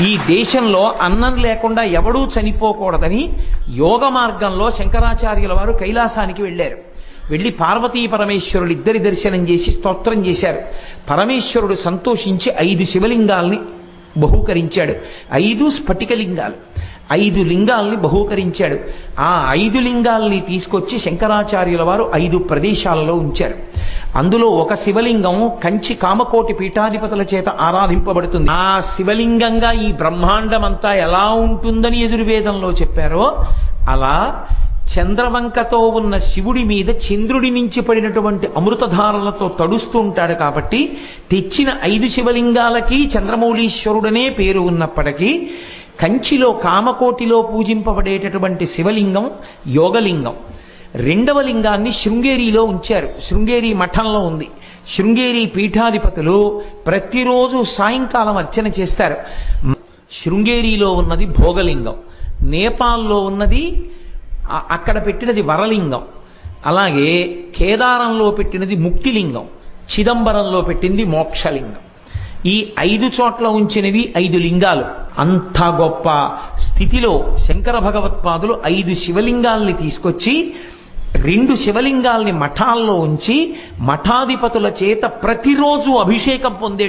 ఈ దేశంలో అన్నం లేకుండా ఎవడూ చనిపోకూడదని యోగ మార్గంలో శంకరాచార్యుల వారు కైలాసానికి వెళ్ళారు. వెళ్ళి పార్వతీ పరమేశ్వరుడు ఇద్దరి దర్శనం చేసి స్తోత్రం చేశారు. పరమేశ్వరుడు సంతోషించి 5 శివలింగాల్ని బహూకరించాడు. 5 స్ఫటికలింగాలు, 5 లింగాల్ని బహూకరించాడు. ఆ 5 లింగాల్ని తీసుకొచ్చి శంకరాచార్యుల వారు 5 ప్రదేశాలలో ఉంచారు. అందులో ఒక శివలింగం కంచి కామకోటి పీఠాధిపతుల చేత ఆరాధింపబడుతుంది. ఆ శివలింగంగా ఈ బ్రహ్మాండమంతా ఎలా ఉంటుందని యజుర్వేదంలో చెప్పారో అలా చంద్రవంకతో ఉన్న శివుడి మీద చంద్రుడి నుంచి పడినటువంటి అమృతధారలతో తడుస్తూ ఉంటాడు. కాబట్టి తెచ్చిన 5 శివలింగాలకి చంద్రమౌళీశ్వరుడనే పేరు ఉన్నప్పటికీ కంచిలో కామకోటిలో పూజింపబడేటటువంటి శివలింగం యోగలింగం. 2వ లింగాన్ని శృంగేరిలో ఉంచారు. శృంగేరి మఠంలో ఉంది. శృంగేరి పీఠాధిపతులు ప్రతిరోజు సాయంకాలం అర్చన చేస్తారు. శృంగేరిలో ఉన్నది భోగలింగం, నేపాల్లో ఉన్నది అక్కడ పెట్టినది వరలింగం, అలాగే కేదారంలో పెట్టినది ముక్తిలింగం, చిదంబరంలో పెట్టింది మోక్షలింగం. ఈ 5 చోట్ల ఉంచినవి 5 లింగాలు. అంత గొప్ప స్థితిలో శంకర భగవత్పాదులు 5 శివలింగాల్ని తీసుకొచ్చి 2 శివలింగాల్ని మఠాల్లో ఉంచి మఠాధిపతుల చేత ప్రతిరోజు అభిషేకం పొందే